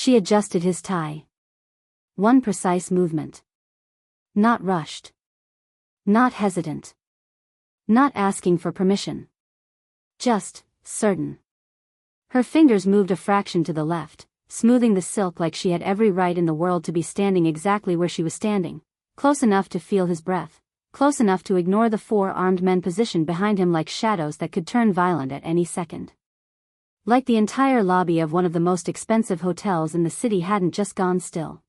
She adjusted his tie. One precise movement. Not rushed. Not hesitant. Not asking for permission. Just, certain. Her fingers moved a fraction to the left, smoothing the silk like she had every right in the world to be standing exactly where she was standing, close enough to feel his breath, close enough to ignore the 4 armed men positioned behind him like shadows that could turn violent at any second. Like the entire lobby of one of the most expensive hotels in the city hadn't just gone still.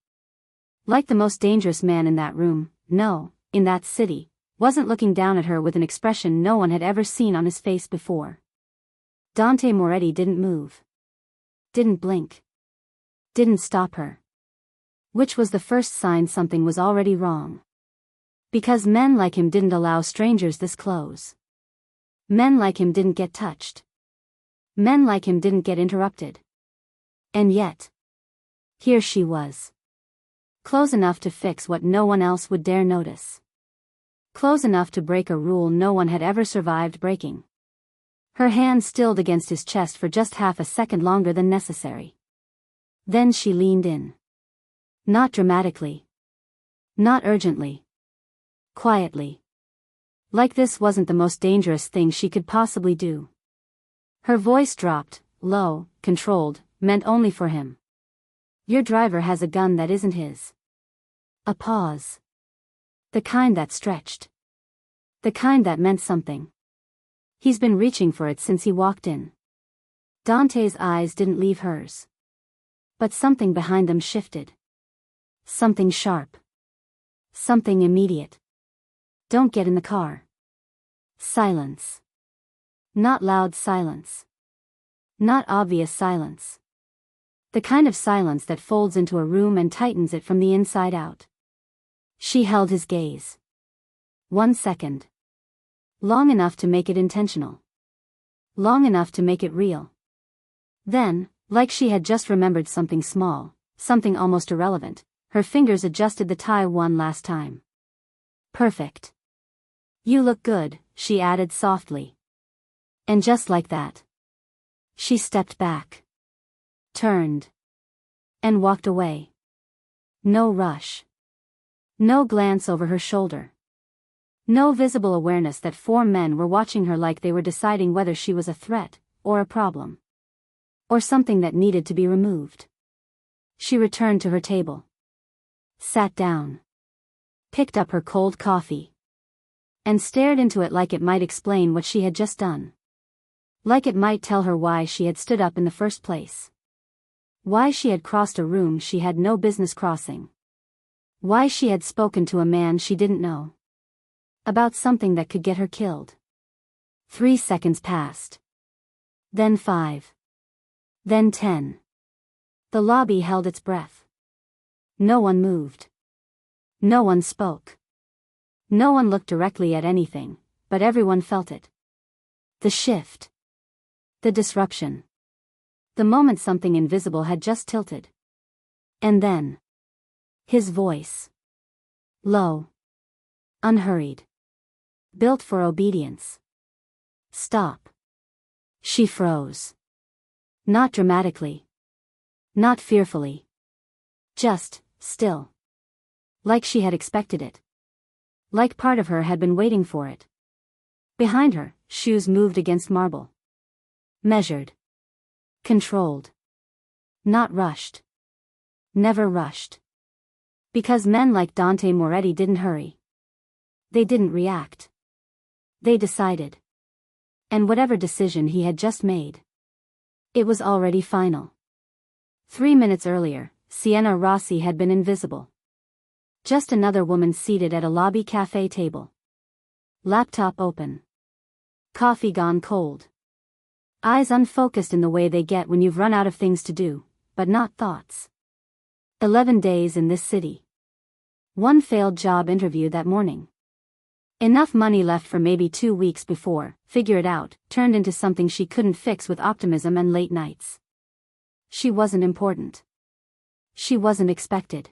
Like the most dangerous man in that room, no, in that city, wasn't looking down at her with an expression no one had ever seen on his face before. Dante Moretti didn't move. Didn't blink. Didn't stop her. Which was the first sign something was already wrong. Because men like him didn't allow strangers this close. Men like him didn't get touched. Men like him didn't get interrupted. And yet, here she was. Close enough to fix what no one else would dare notice. Close enough to break a rule no one had ever survived breaking. Her hand stilled against his chest for just half a second longer than necessary. Then she leaned in. Not dramatically. Not urgently. Quietly. Like this wasn't the most dangerous thing she could possibly do. Her voice dropped, low, controlled, meant only for him. Your driver has a gun that isn't his. A pause. The kind that stretched. The kind that meant something. He's been reaching for it since he walked in. Dante's eyes didn't leave hers. But something behind them shifted. Something sharp. Something immediate. Don't get in the car. Silence. Not loud silence. Not obvious silence. The kind of silence that folds into a room and tightens it from the inside out. She held his gaze. 1 second. Long enough to make it intentional. Long enough to make it real. Then, like she had just remembered something small, something almost irrelevant, her fingers adjusted the tie one last time. Perfect. You look good, she added softly. And just like that, she stepped back. Turned. And walked away. No rush. No glance over her shoulder. No visible awareness that 4 men were watching her like they were deciding whether she was a threat, or a problem. Or something that needed to be removed. She returned to her table. Sat down. Picked up her cold coffee. And stared into it like it might explain what she had just done. Like it might tell her why she had stood up in the first place. Why she had crossed a room she had no business crossing. Why she had spoken to a man she didn't know. About something that could get her killed. 3 seconds passed. Then 5. Then 10. The lobby held its breath. No one moved. No one spoke. No one looked directly at anything, but everyone felt it. The shift. The disruption. The moment something invisible had just tilted. And then. His voice. Low. Unhurried. Built for obedience. Stop. She froze. Not dramatically. Not fearfully. Just, still. Like she had expected it. Like part of her had been waiting for it. Behind her, shoes moved against marble. Measured. Controlled. Not rushed. Never rushed. Because men like Dante Moretti didn't hurry. They didn't react. They decided. And whatever decision he had just made, it was already final. 3 minutes earlier, Sienna Rossi had been invisible. Just another woman seated at a lobby cafe table. Laptop open. Coffee gone cold. Eyes unfocused in the way they get when you've run out of things to do, but not thoughts. 11 days in this city. 1 failed job interview that morning. Enough money left for maybe 2 weeks before, figure it out, turned into something she couldn't fix with optimism and late nights. She wasn't important. She wasn't expected.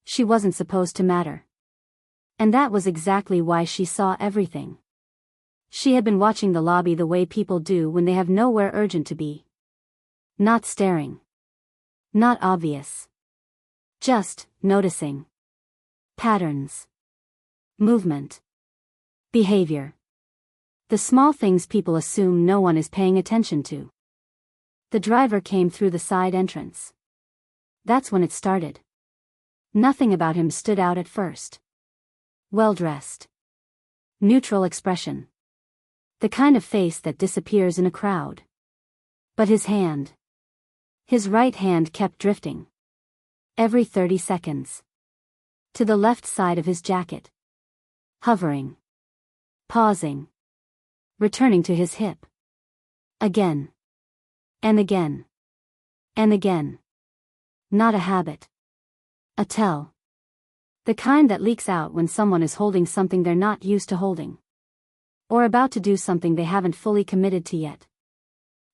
She wasn't supposed to matter. And that was exactly why she saw everything. She had been watching the lobby the way people do when they have nowhere urgent to be. Not staring. Not obvious. Just noticing. Patterns. Movement. Behavior. The small things people assume no one is paying attention to. The driver came through the side entrance. That's when it started. Nothing about him stood out at first. Well-dressed. Neutral expression. The kind of face that disappears in a crowd. But his hand. His right hand kept drifting. Every 30 seconds. To the left side of his jacket. Hovering. Pausing. Returning to his hip. Again. And again. And again. Not a habit. A tell. The kind that leaks out when someone is holding something they're not used to holding. Or about to do something they haven't fully committed to yet.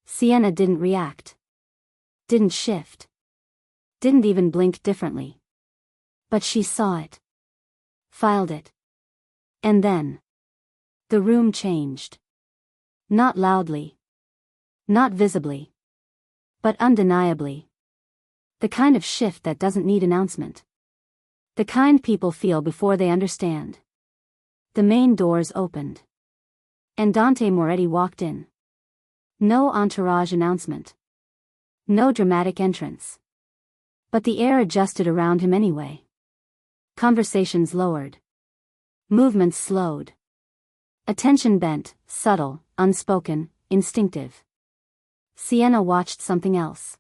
Sienna didn't react. Didn't shift. Didn't even blink differently. But she saw it. Filed it. And then. The room changed. Not loudly. Not visibly. But undeniably. The kind of shift that doesn't need announcement. The kind people feel before they understand. The main doors opened. And Dante Moretti walked in. No entourage announcement. No dramatic entrance. But the air adjusted around him anyway. Conversations lowered. Movements slowed. Attention bent, subtle, unspoken, instinctive. Sienna watched something else.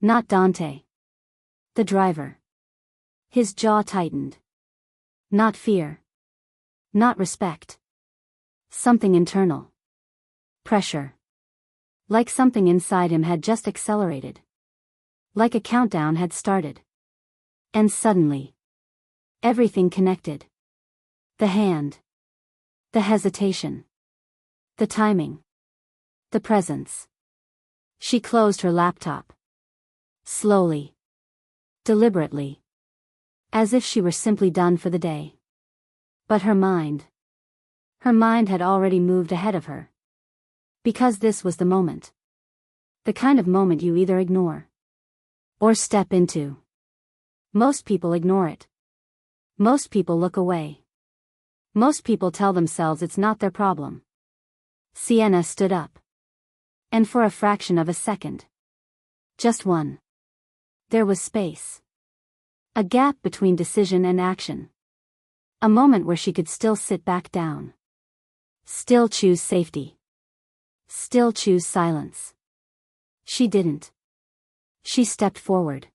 Not Dante. The driver. His jaw tightened. Not fear. Not respect. Something internal. Pressure. Like something inside him had just accelerated. Like a countdown had started. And suddenly. Everything connected. The hand. The hesitation. The timing. The presence. She closed her laptop. Slowly. Deliberately. As if she were simply done for the day. But her mind. Her mind had already moved ahead of her. Because this was the moment. The kind of moment you either ignore. Or step into. Most people ignore it. Most people look away. Most people tell themselves it's not their problem. Sienna stood up. And for a fraction of a second. Just one. There was space. A gap between decision and action. A moment where she could still sit back down. Still choose safety. Still choose silence. She didn't. She stepped forward.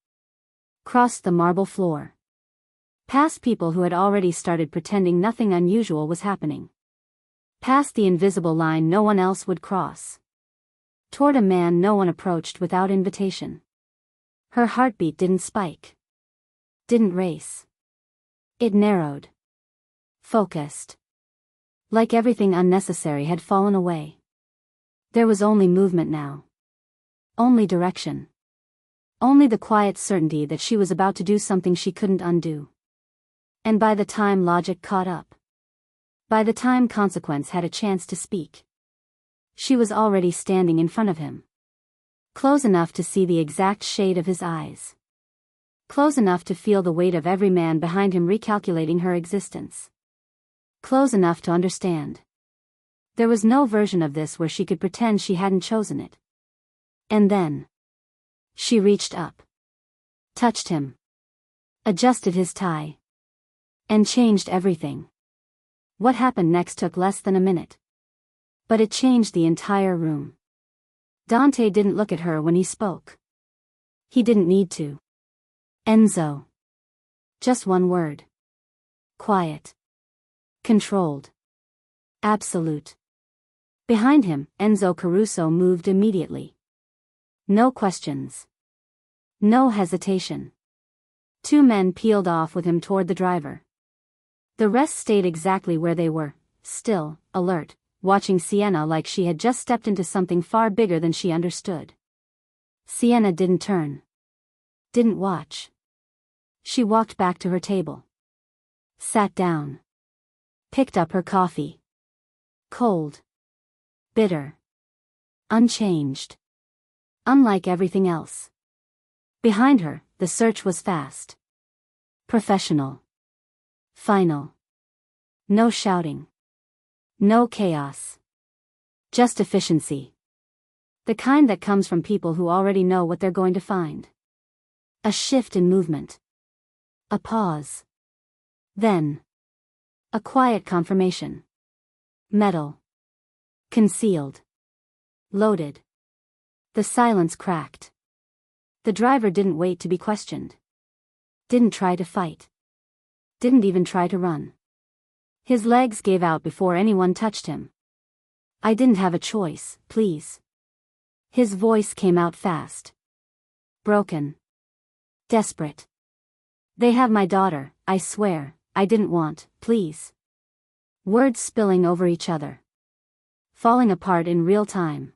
Crossed the marble floor. Past people who had already started pretending nothing unusual was happening. Past the invisible line no one else would cross. Toward a man no one approached without invitation. Her heartbeat didn't spike. Didn't race. It narrowed. Focused. Like everything unnecessary had fallen away. There was only movement now. Only direction. Only the quiet certainty that she was about to do something she couldn't undo. And by the time logic caught up. By the time consequence had a chance to speak. She was already standing in front of him. Close enough to see the exact shade of his eyes. Close enough to feel the weight of every man behind him recalculating her existence. Close enough to understand. There was no version of this where she could pretend she hadn't chosen it. And then. She reached up. Touched him. Adjusted his tie. And changed everything. What happened next took less than a minute. But it changed the entire room. Dante didn't look at her when he spoke. He didn't need to. Enzo. Just one word. Quiet. Controlled. Absolute. Behind him, Enzo Caruso moved immediately. No questions. No hesitation. Two men peeled off with him toward the driver. The rest stayed exactly where they were, still, alert, watching Sienna like she had just stepped into something far bigger than she understood. Sienna didn't turn. Didn't watch. She walked back to her table. Sat down. Picked up her coffee. Cold. Bitter. Unchanged. Unlike everything else. Behind her, the search was fast. Professional. Final. No shouting. No chaos. Just efficiency. The kind that comes from people who already know what they're going to find. A shift in movement. A pause. Then. A quiet confirmation. Metal. Concealed. Loaded. The silence cracked. The driver didn't wait to be questioned. Didn't try to fight. Didn't even try to run. His legs gave out before anyone touched him. I didn't have a choice, please. His voice came out fast. Broken. Desperate. They have my daughter, I swear, I didn't want, please. Words spilling over each other. Falling apart in real time.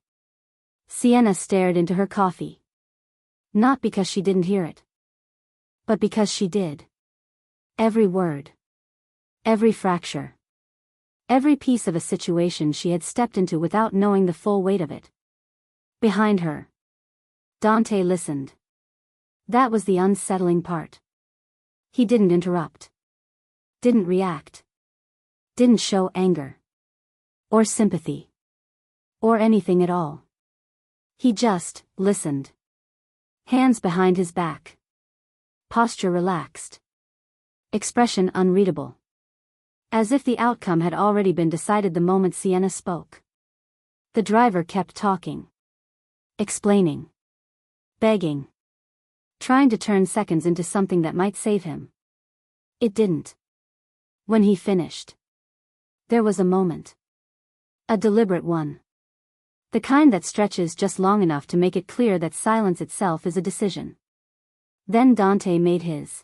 Sienna stared into her coffee. Not because she didn't hear it. But because she did. Every word. Every fracture. Every piece of a situation she had stepped into without knowing the full weight of it. Behind her. Dante listened. That was the unsettling part. He didn't interrupt. Didn't react. Didn't show anger. Or sympathy. Or anything at all. He just listened. Hands behind his back. Posture relaxed. Expression unreadable. As if the outcome had already been decided the moment Sienna spoke. The driver kept talking. Explaining. Begging. Trying to turn seconds into something that might save him. It didn't. When he finished. There was a moment. A deliberate one. The kind that stretches just long enough to make it clear that silence itself is a decision. Then Dante made his.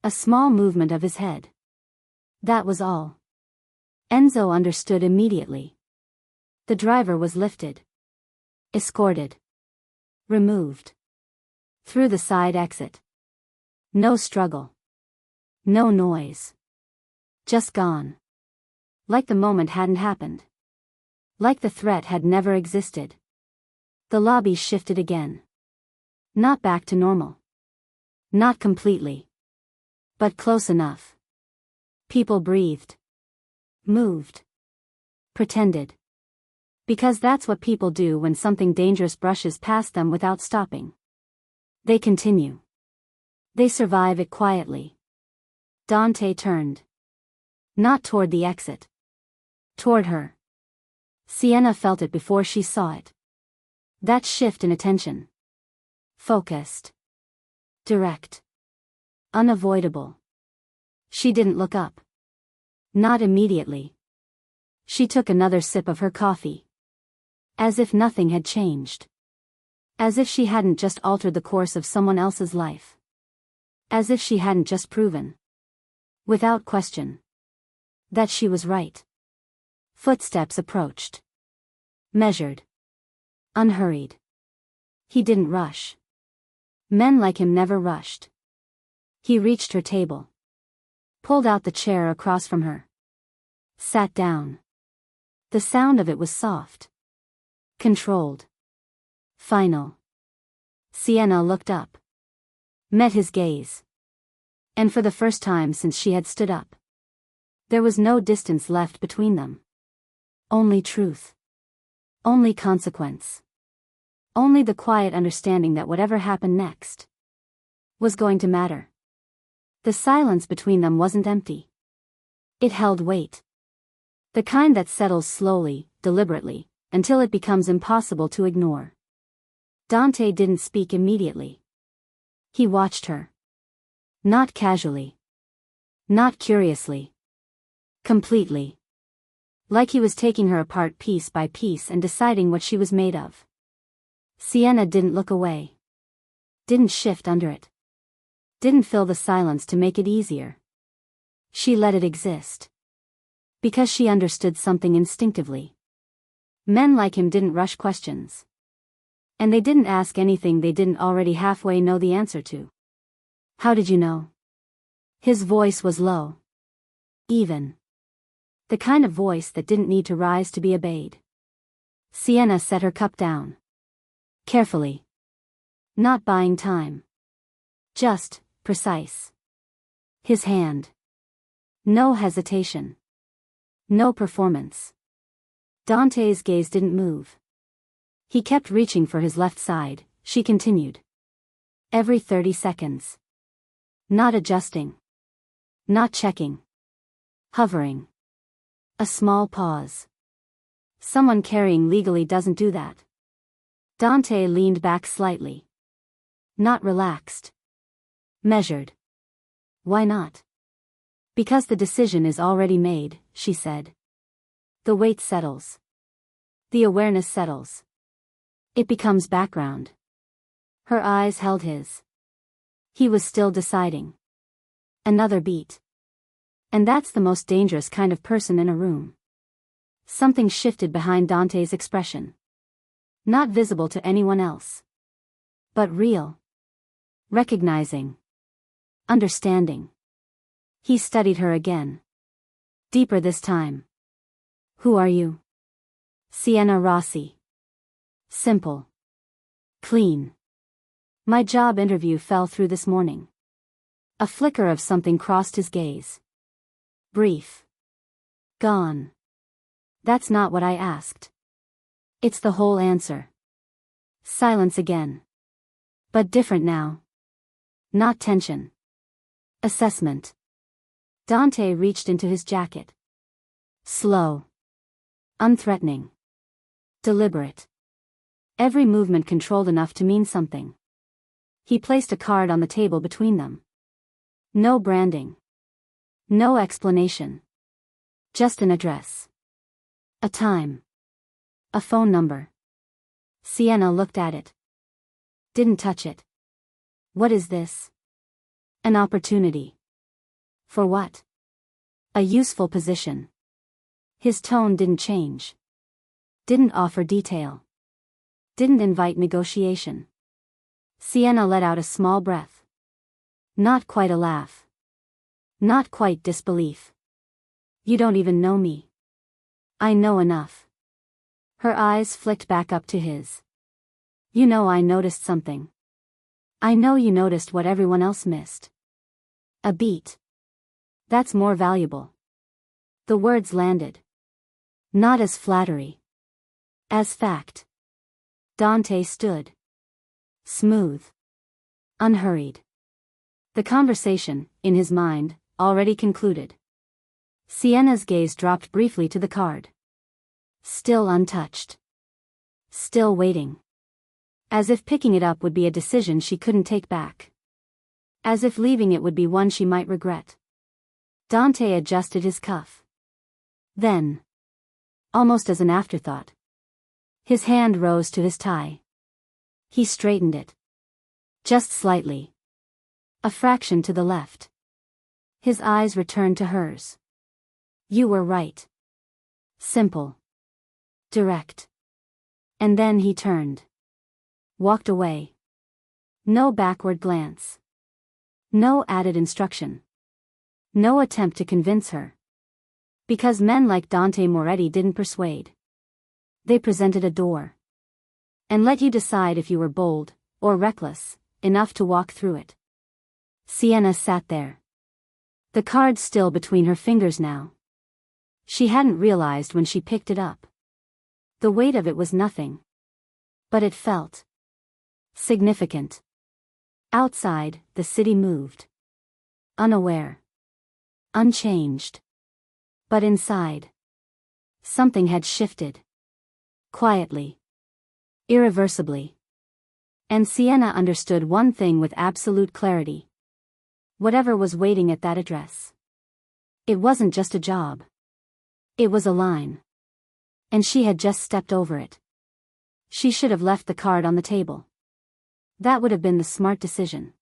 A small movement of his head. That was all. Enzo understood immediately. The driver was lifted. Escorted. Removed. Through the side exit. No struggle. No noise. Just gone. Like the moment hadn't happened. Like the threat had never existed. The lobby shifted again. Not back to normal. Not completely. But close enough. People breathed. Moved. Pretended. Because that's what people do when something dangerous brushes past them without stopping. They continue. They survive it quietly. Dante turned. Not toward the exit. Toward her. Sienna felt it before she saw it. That shift in attention. Focused. Direct. Unavoidable. She didn't look up. Not immediately. She took another sip of her coffee. As if nothing had changed. As if she hadn't just altered the course of someone else's life. As if she hadn't just proven. Without question. That she was right. Footsteps approached. Measured. Unhurried. He didn't rush. Men like him never rushed. He reached her table. Pulled out the chair across from her. Sat down. The sound of it was soft. Controlled. Final. Sienna looked up. Met his gaze. And for the first time since she had stood up. There was no distance left between them. Only truth. Only consequence. Only the quiet understanding that whatever happened next was going to matter. The silence between them wasn't empty. It held weight. The kind that settles slowly, deliberately, until it becomes impossible to ignore. Dante didn't speak immediately. He watched her. Not casually. Not curiously. Completely. Like he was taking her apart piece by piece and deciding what she was made of. Sienna didn't look away. Didn't shift under it. Didn't fill the silence to make it easier. She let it exist. Because she understood something instinctively. Men like him didn't rush questions. And they didn't ask anything they didn't already halfway know the answer to. How did you know? His voice was low. Even. The kind of voice that didn't need to rise to be obeyed. Sienna set her cup down. Carefully. Not buying time. Just, precise. His hand. No hesitation. No performance. Dante's gaze didn't move. He kept reaching for his left side, she continued. Every 30 seconds. Not adjusting. Not checking. Hovering. A small pause. Someone carrying legally doesn't do that. Dante leaned back slightly. Not relaxed. Measured. Why not? Because the decision is already made, she said. The weight settles. The awareness settles. It becomes background. Her eyes held his. He was still deciding. Another beat. And that's the most dangerous kind of person in a room. Something shifted behind Dante's expression. Not visible to anyone else. But real. Recognizing. Understanding. He studied her again. Deeper this time. Who are you? Sienna Rossi. Simple. Clean. My job interview fell through this morning. A flicker of something crossed his gaze. Brief. Gone. That's not what I asked. It's the whole answer. Silence again. But different now. Not tension. Assessment. Dante reached into his jacket. Slow. Unthreatening. Deliberate. Every movement controlled enough to mean something. He placed a card on the table between them. No branding. No explanation. Just an address. A time. A phone number. Sienna looked at it. Didn't touch it. What is this? An opportunity. For what? A useful position. His tone didn't change. Didn't offer detail. Didn't invite negotiation. Sienna let out a small breath. Not quite a laugh. Not quite disbelief. You don't even know me. I know enough. Her eyes flicked back up to his. You know I noticed something. I know you noticed what everyone else missed. A beat. That's more valuable. The words landed. Not as flattery. As fact. Dante stood. Smooth. Unhurried. The conversation, in his mind, already concluded. Sienna's gaze dropped briefly to the card. Still untouched. Still waiting. As if picking it up would be a decision she couldn't take back. As if leaving it would be one she might regret. Dante adjusted his cuff. Then, almost as an afterthought, his hand rose to his tie. He straightened it. Just slightly. A fraction to the left. His eyes returned to hers. You were right. Simple. Direct. And then he turned. Walked away. No backward glance. No added instruction. No attempt to convince her. Because men like Dante Moretti didn't persuade. They presented a door. And let you decide if you were bold, or reckless, enough to walk through it. Sienna sat there. The card still between her fingers now. She hadn't realized when she picked it up. The weight of it was nothing. But it felt significant. Outside, the city moved. Unaware. Unchanged. But inside, something had shifted. Quietly. Irreversibly. And Sienna understood one thing with absolute clarity. Whatever was waiting at that address. It wasn't just a job. It was a line. And she had just stepped over it. She should have left the card on the table. That would have been the smart decision.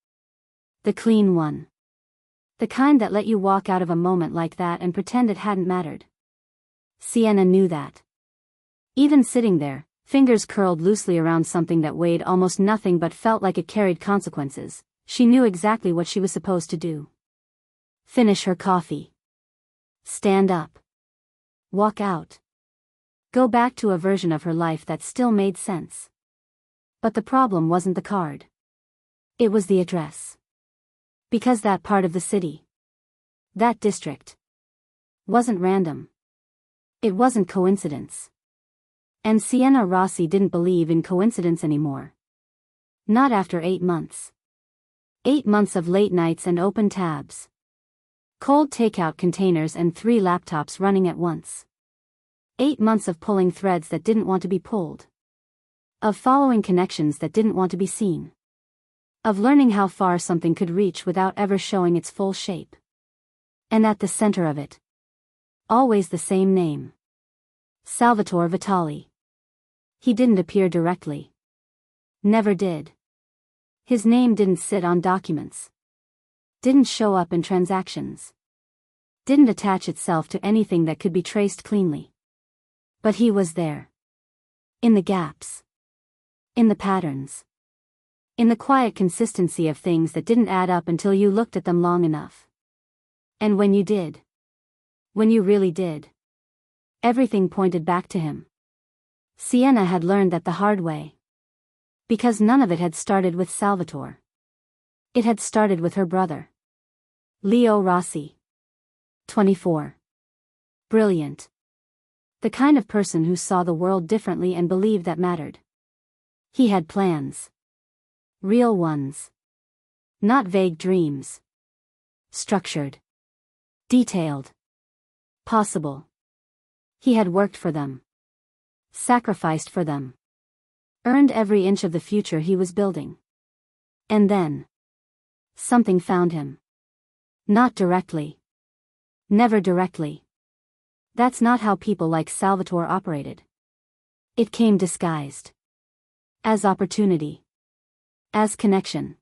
The clean one. The kind that let you walk out of a moment like that and pretend it hadn't mattered. Sienna knew that. Even sitting there, fingers curled loosely around something that weighed almost nothing but felt like it carried consequences, she knew exactly what she was supposed to do. Finish her coffee. Stand up. Walk out. Go back to a version of her life that still made sense. But the problem wasn't the card. It was the address. Because that part of the city, that district, wasn't random. It wasn't coincidence. And Sienna Rossi didn't believe in coincidence anymore. Not after 8 months. 8 months of late nights and open tabs. Cold takeout containers and 3 laptops running at once. 8 months of pulling threads that didn't want to be pulled. Of following connections that didn't want to be seen. Of learning how far something could reach without ever showing its full shape. And at the center of it, always the same name. Salvatore Vitali. He didn't appear directly. Never did. His name didn't sit on documents. Didn't show up in transactions. Didn't attach itself to anything that could be traced cleanly. But he was there. In the gaps. In the patterns. In the quiet consistency of things that didn't add up until you looked at them long enough. And when you did. When you really did. Everything pointed back to him. Sienna had learned that the hard way. Because none of it had started with Salvatore. It had started with her brother. Leo Rossi. 24. Brilliant. The kind of person who saw the world differently and believed that mattered. He had plans. Real ones. Not vague dreams. Structured. Detailed. Possible. He had worked for them. Sacrificed for them. Earned every inch of the future he was building. And then. Something found him. Not directly. Never directly. That's not how people like Salvatore operated. It came disguised. As opportunity. As connection.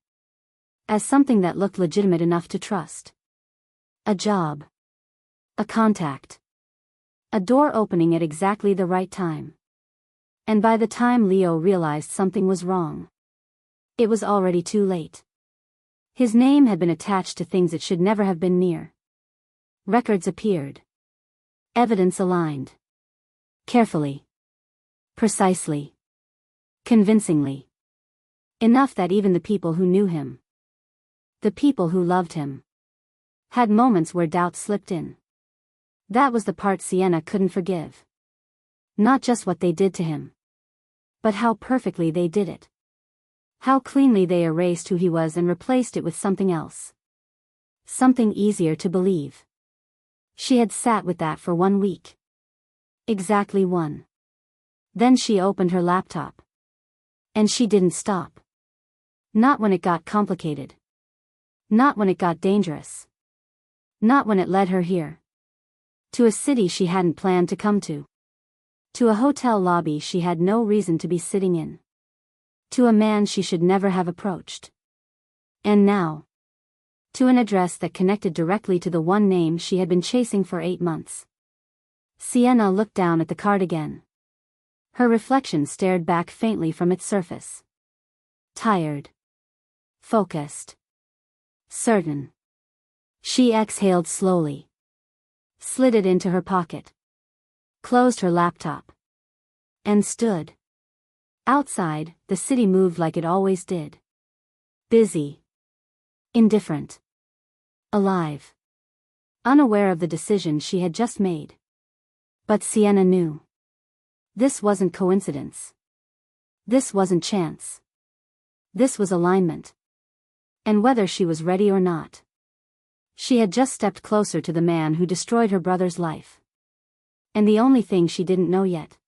As something that looked legitimate enough to trust. A job. A contact. A door opening at exactly the right time. And by the time Leo realized something was wrong, it was already too late. His name had been attached to things it should never have been near. Records appeared. Evidence aligned. Carefully. Precisely. Convincingly. Enough that even the people who knew him, the people who loved him, had moments where doubt slipped in. That was the part Sienna couldn't forgive. Not just what they did to him, but how perfectly they did it. How cleanly they erased who he was and replaced it with something else. Something easier to believe. She had sat with that for 1 week. Exactly 1. Then she opened her laptop. And she didn't stop. Not when it got complicated. Not when it got dangerous. Not when it led her here. To a city she hadn't planned to come to. To a hotel lobby she had no reason to be sitting in. To a man she should never have approached. And now. To an address that connected directly to the one name she had been chasing for 8 months. Sienna looked down at the card again. Her reflection stared back faintly from its surface. Tired. Focused. Certain. She exhaled slowly. Slid it into her pocket. Closed her laptop. And stood. Outside, the city moved like it always did. Busy. Indifferent. Alive. Unaware of the decision she had just made. But Sienna knew. This wasn't coincidence. This wasn't chance. This was alignment. And whether she was ready or not, she had just stepped closer to the man who destroyed her brother's life. And the only thing she didn't know yet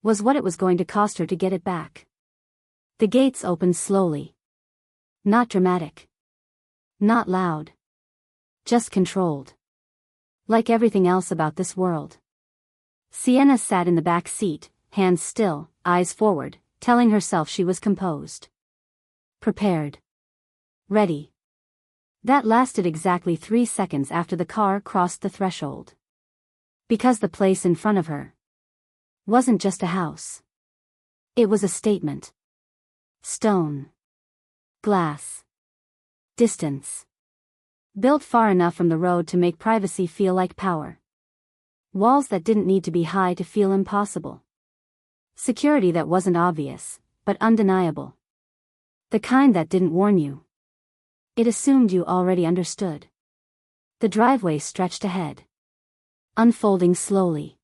was what it was going to cost her to get it back. The gates opened slowly. Not dramatic. Not loud. Just controlled. Like everything else about this world. Sienna sat in the back seat, hands still, eyes forward, telling herself she was composed. Prepared. Ready. That lasted exactly 3 seconds after the car crossed the threshold. Because the place in front of her wasn't just a house. It was a statement. Stone. Glass. Distance. Built far enough from the road to make privacy feel like power. Walls that didn't need to be high to feel impossible. Security that wasn't obvious, but undeniable. The kind that didn't warn you. It assumed you already understood. The driveway stretched ahead, unfolding slowly,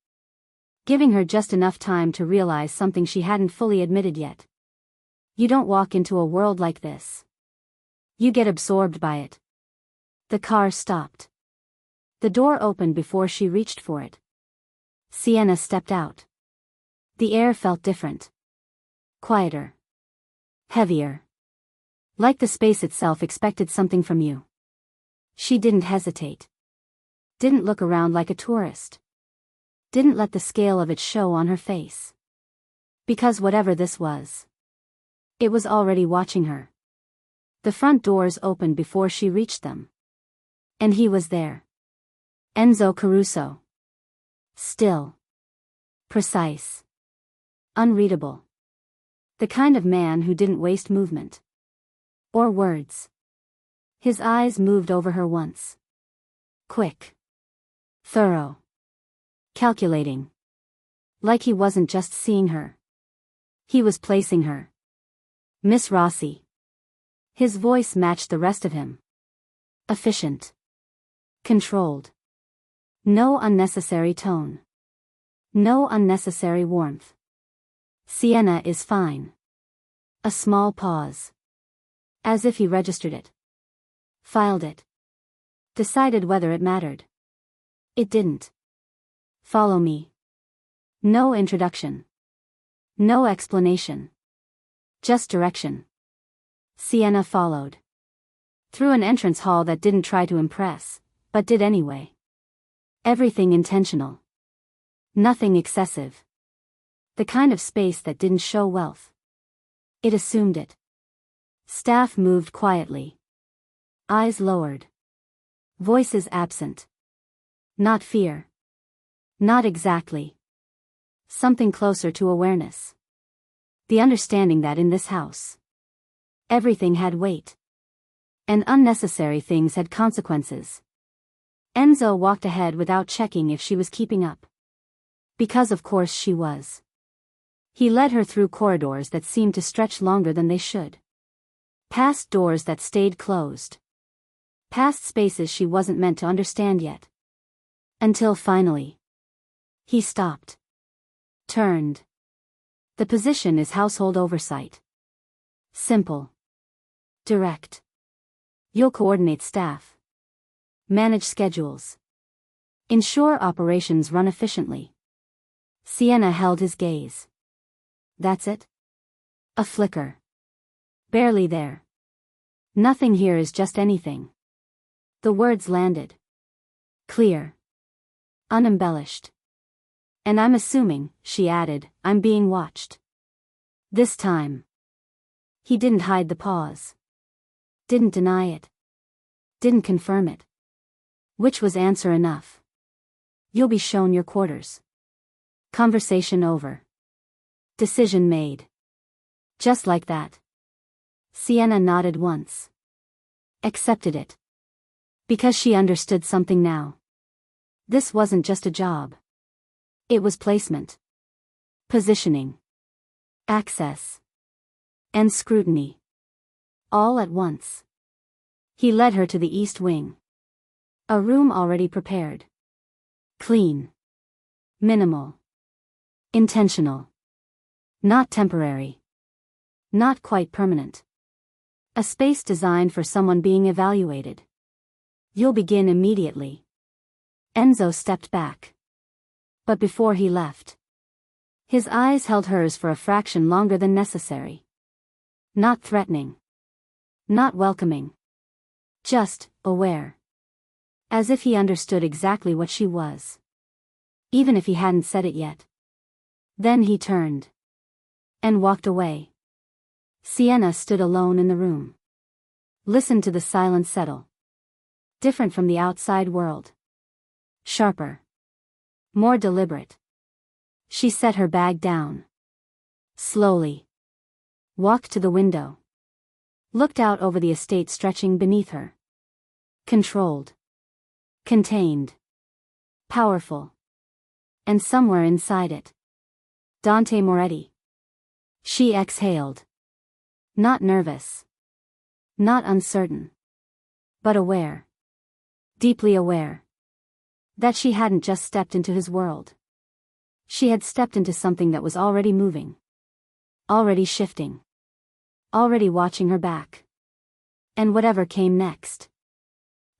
giving her just enough time to realize something she hadn't fully admitted yet. You don't walk into a world like this. You get absorbed by it. The car stopped. The door opened before she reached for it. Sienna stepped out. The air felt different. Quieter. Heavier. Like the space itself expected something from you. She didn't hesitate. Didn't look around like a tourist. Didn't let the scale of it show on her face. Because whatever this was, it was already watching her. The front doors opened before she reached them. And he was there. Enzo Caruso. Still. Precise. Unreadable. The kind of man who didn't waste movement. Or words. His eyes moved over her once. Quick. Thorough. Calculating. Like he wasn't just seeing her. He was placing her. Miss Rossi. His voice matched the rest of him. Efficient. Controlled. No unnecessary tone. No unnecessary warmth. Sienna is fine. A small pause. As if he registered it. Filed it. Decided whether it mattered. It didn't. Follow me. No introduction. No explanation. Just direction. Sienna followed. Through an entrance hall that didn't try to impress, but did anyway. Everything intentional. Nothing excessive. The kind of space that didn't show wealth. It assumed it. Staff moved quietly. Eyes lowered. Voices absent. Not fear. Not exactly. Something closer to awareness. The understanding that in this house, everything had weight. And unnecessary things had consequences. Enzo walked ahead without checking if she was keeping up. Because of course she was. He led her through corridors that seemed to stretch longer than they should. Past doors that stayed closed. Past spaces she wasn't meant to understand yet. Until finally. He stopped. Turned. The position is household oversight. Simple. Direct. You'll coordinate staff. Manage schedules. Ensure operations run efficiently. Sienna held his gaze. That's it? A flicker. Barely there. Nothing here is just anything. The words landed. Clear. Unembellished. And I'm assuming, she added, I'm being watched. This time. He didn't hide the pause. Didn't deny it. Didn't confirm it. Which was answer enough. You'll be shown your quarters. Conversation over. Decision made. Just like that. Sienna nodded once. Accepted it. Because she understood something now. This wasn't just a job. It was placement. Positioning. Access. And scrutiny. All at once. He led her to the east wing. A room already prepared. Clean. Minimal. Intentional. Not temporary. Not quite permanent. A space designed for someone being evaluated. You'll begin immediately. Enzo stepped back. But before he left, his eyes held hers for a fraction longer than necessary. Not threatening. Not welcoming. Just aware. As if he understood exactly what she was. Even if he hadn't said it yet. Then he turned. And walked away. Sienna stood alone in the room. Listened to the silence settle. Different from the outside world. Sharper. More deliberate. She set her bag down. Slowly. Walked to the window. Looked out over the estate stretching beneath her. Controlled. Contained. Powerful. And somewhere inside it. Dante Moretti. She exhaled. Not nervous. Not uncertain. But aware. Deeply aware. That she hadn't just stepped into his world. She had stepped into something that was already moving. Already shifting. Already watching her back. And whatever came next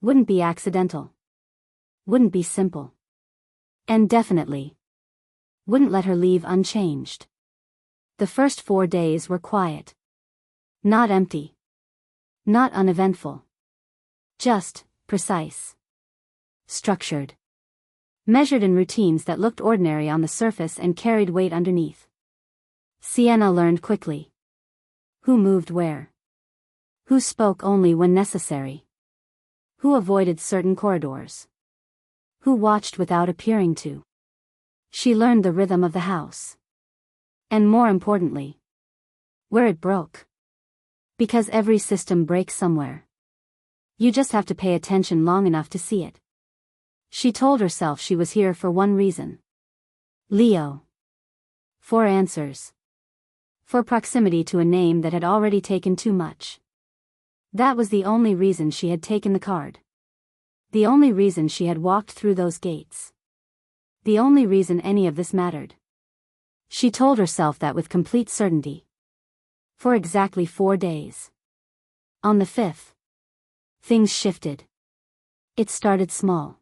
wouldn't be accidental. Wouldn't be simple. And definitely wouldn't let her leave unchanged. The first 4 days were quiet. Not empty. Not uneventful. Just precise. Structured. Measured in routines that looked ordinary on the surface and carried weight underneath. Sienna learned quickly. Who moved where? Who spoke only when necessary? Who avoided certain corridors? Who watched without appearing to? She learned the rhythm of the house. And more importantly, where it broke. Because every system breaks somewhere. You just have to pay attention long enough to see it. She told herself she was here for one reason. Leo. For answers. For proximity to a name that had already taken too much. That was the only reason she had taken the card. The only reason she had walked through those gates. The only reason any of this mattered. She told herself that with complete certainty. For exactly 4 days. On the 5th. Things shifted. It started small.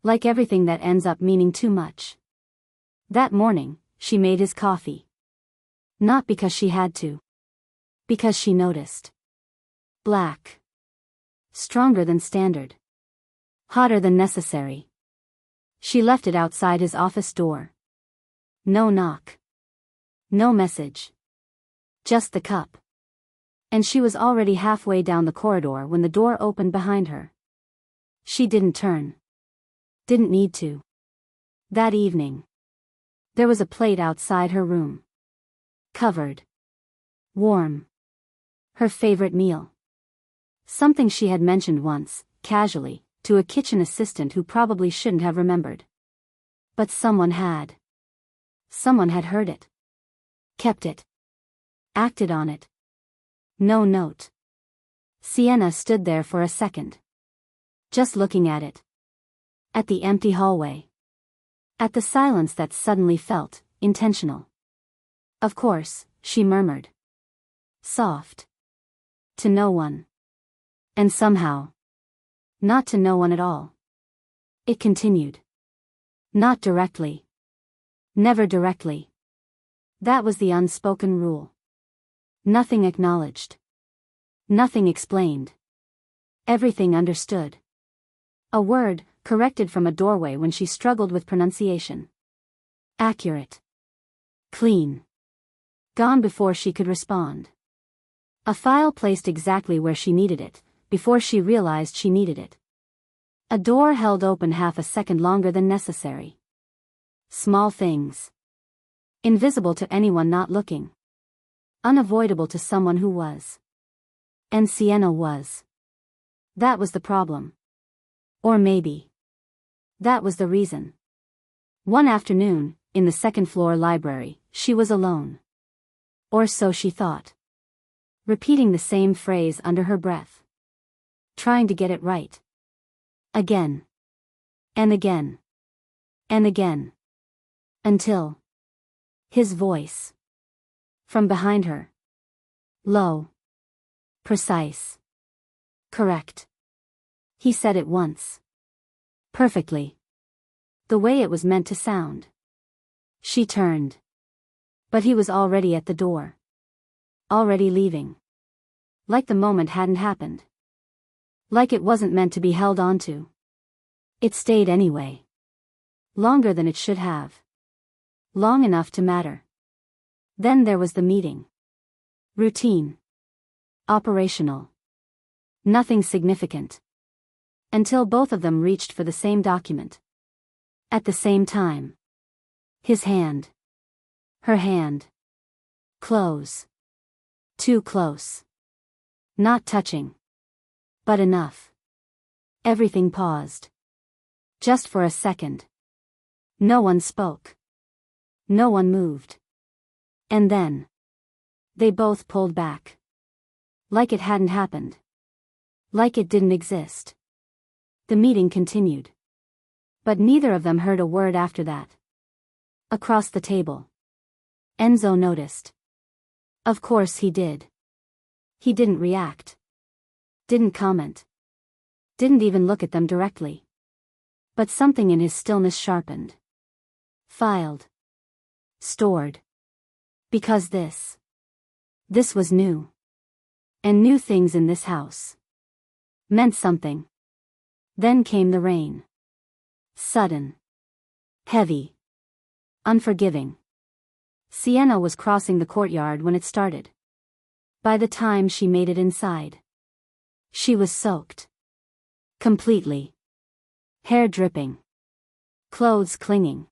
Like everything that ends up meaning too much. That morning, she made his coffee. Not because she had to. Because she noticed. Black. Stronger than standard. Hotter than necessary. She left it outside his office door. No knock. No message. Just the cup. And she was already halfway down the corridor when the door opened behind her. She didn't turn. Didn't need to. That evening. There was a plate outside her room. Covered. Warm. Her favorite meal. Something she had mentioned once, casually, to a kitchen assistant who probably shouldn't have remembered. But someone had. Someone had heard it. Kept it. Acted on it. No note. Sienna stood there for a second. Just looking at it. At the empty hallway. At the silence that suddenly felt intentional. Of course, she murmured. Soft. To no one. And somehow. Not to no one at all. It continued. Not directly. Never directly. That was the unspoken rule. Nothing acknowledged. Nothing explained. Everything understood. A word, corrected from a doorway when she struggled with pronunciation. Accurate. Clean. Gone before she could respond. A file placed exactly where she needed it, before she realized she needed it. A door held open half a second longer than necessary. Small things. Invisible to anyone not looking. Unavoidable to someone who was. And Sienna was. That was the problem. Or maybe. That was the reason. One afternoon, in the second-floor library, she was alone. Or so she thought. Repeating the same phrase under her breath. Trying to get it right. Again. And again. And again. Until. His voice. From behind her. Low. Precise. Correct. He said it once. Perfectly. The way it was meant to sound. She turned. But he was already at the door. Already leaving. Like the moment hadn't happened. Like it wasn't meant to be held onto. It stayed anyway. Longer than it should have. Long enough to matter. Then there was the meeting. Routine. Operational. Nothing significant. Until both of them reached for the same document. At the same time. His hand. Her hand. Close. Too close. Not touching. But enough. Everything paused. Just for a second. No one spoke. No one moved. And then. They both pulled back. Like it hadn't happened. Like it didn't exist. The meeting continued. But neither of them heard a word after that. Across the table. Enzo noticed. Of course he did. He didn't react. Didn't comment. Didn't even look at them directly. But something in his stillness sharpened. Filed. Stored. Because this was new. And new things in this house meant something. Then came the rain. Sudden. Heavy. Unforgiving. Sienna was crossing the courtyard when it started. By the time she made it inside, she was soaked. Completely. Hair dripping. Clothes clinging.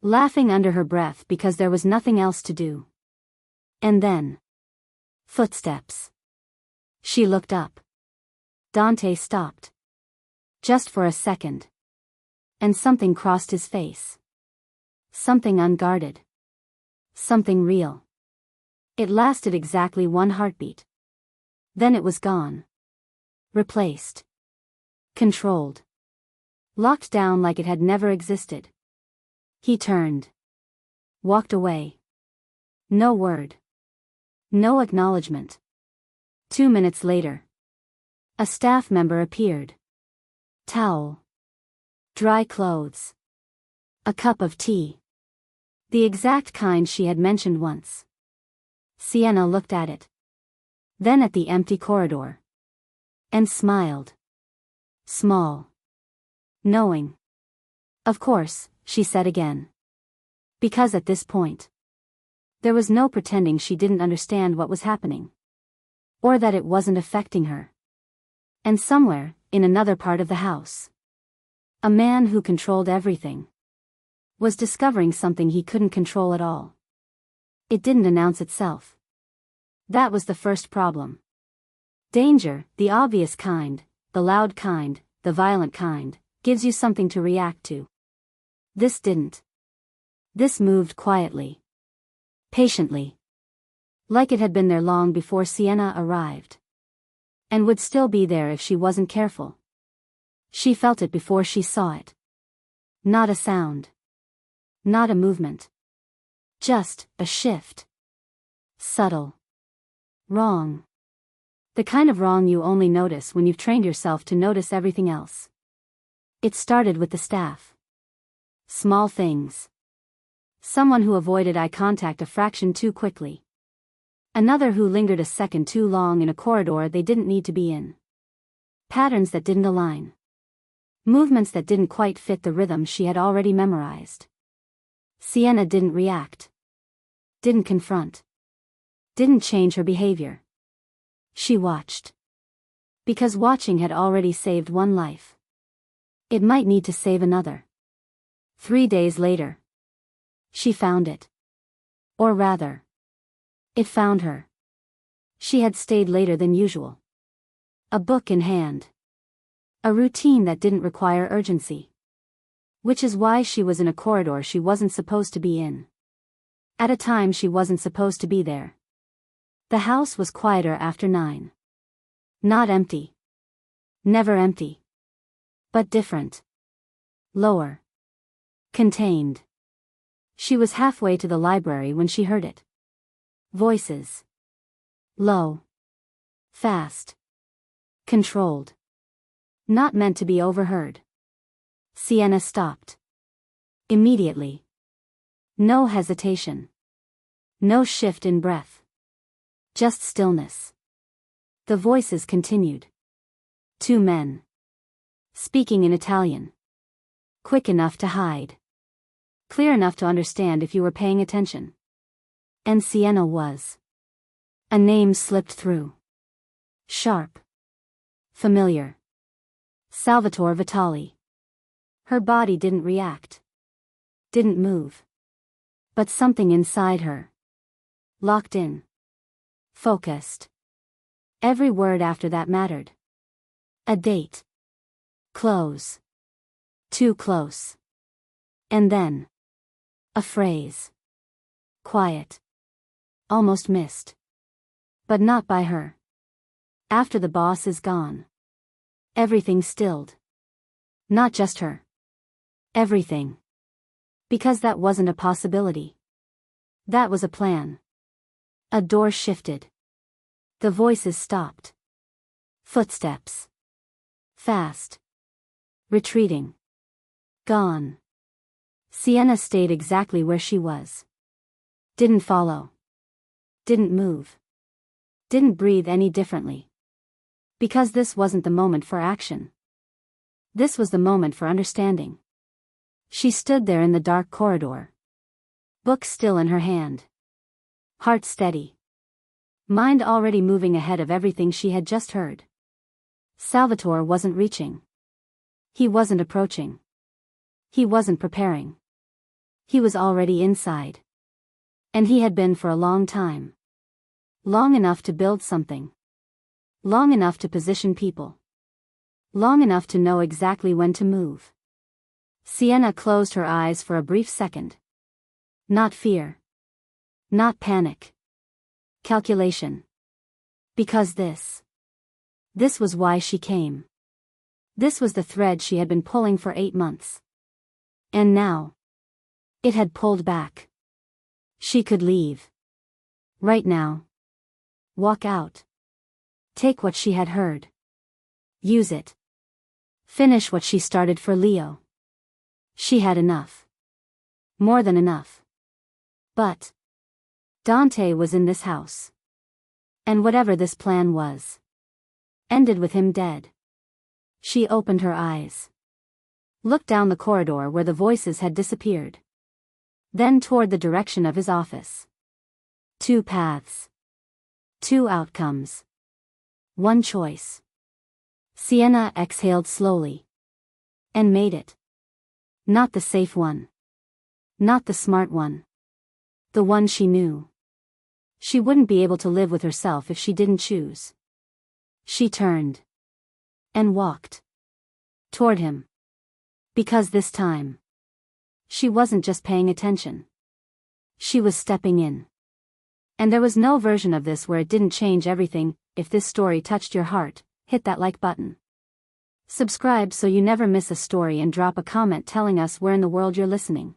Laughing under her breath because there was nothing else to do. And then. Footsteps. She looked up. Dante stopped. Just for a second. And something crossed his face. Something unguarded. Something real. It lasted exactly one heartbeat. Then it was gone. Replaced. Controlled. Locked down like it had never existed. He turned. Walked away. No word. No acknowledgement. 2 minutes later. A staff member appeared. Towel. Dry clothes. A cup of tea. The exact kind she had mentioned once. Sienna looked at it. Then at the empty corridor. And smiled. Small. Knowing. Of course, she said again. Because at this point, there was no pretending she didn't understand what was happening. Or that it wasn't affecting her. And somewhere, in another part of the house, a man who controlled everything was discovering something he couldn't control at all. It didn't announce itself. That was the first problem. Danger, the obvious kind, the loud kind, the violent kind, gives you something to react to. This didn't. This moved quietly. Patiently. Like it had been there long before Sienna arrived. And would still be there if she wasn't careful. She felt it before she saw it. Not a sound. Not a movement. Just a shift. Subtle. Wrong. The kind of wrong you only notice when you've trained yourself to notice everything else. It started with the staff. Small things. Someone who avoided eye contact a fraction too quickly. Another who lingered a second too long in a corridor they didn't need to be in. Patterns that didn't align. Movements that didn't quite fit the rhythm she had already memorized. Sienna didn't react. Didn't confront. Didn't change her behavior. She watched. Because watching had already saved one life. It might need to save another. 3 days later. She found it. Or rather. It found her. She had stayed later than usual. A book in hand. A routine that didn't require urgency. Which is why she was in a corridor she wasn't supposed to be in. At a time she wasn't supposed to be there. The house was quieter after 9. Not empty. Never empty. But different. Lower. Contained. She was halfway to the library when she heard it. Voices. Low. Fast. Controlled. Not meant to be overheard. Sienna stopped. Immediately. No hesitation. No shift in breath. Just stillness. The voices continued. 2 men. Speaking in Italian. Quick enough to hide. Clear enough to understand if you were paying attention. And Sienna was. A name slipped through. Sharp. Familiar. Salvatore Vitali. Her body didn't react. Didn't move. But something inside her. Locked in. Focused. Every word after that mattered. A date. Close. Too close. And then. A phrase. Quiet. Almost missed. But not by her. After the boss is gone. Everything stilled. Not just her. Everything. Because that wasn't a possibility. That was a plan. A door shifted. The voices stopped. Footsteps. Fast. Retreating. Gone. Sienna stayed exactly where she was. Didn't follow. Didn't move. Didn't breathe any differently. Because this wasn't the moment for action. This was the moment for understanding. She stood there in the dark corridor. Book still in her hand. Heart steady. Mind already moving ahead of everything she had just heard. Salvatore wasn't reaching. He wasn't approaching. He wasn't preparing. He was already inside. And he had been for a long time. Long enough to build something. Long enough to position people. Long enough to know exactly when to move. Sienna closed her eyes for a brief second. Not fear. Not panic. Calculation. Because this was why she came. This was the thread she had been pulling for 8 months. And now, it had pulled back. She could leave. Right now. Walk out. Take what she had heard. Use it. Finish what she started for Leo. She had enough. More than enough. But Dante was in this house. And whatever this plan was, ended with him dead. She opened her eyes. Looked down the corridor where the voices had disappeared. Then toward the direction of his office. 2 paths. 2 outcomes. 1 choice. Sienna exhaled slowly. And made it. Not the safe one. Not the smart one. The one she knew. She wouldn't be able to live with herself if she didn't choose. She turned. And walked. Toward him. Because this time. She wasn't just paying attention. She was stepping in. And there was no version of this where it didn't change everything. If this story touched your heart, hit that like button. Subscribe so you never miss a story and drop a comment telling us where in the world you're listening.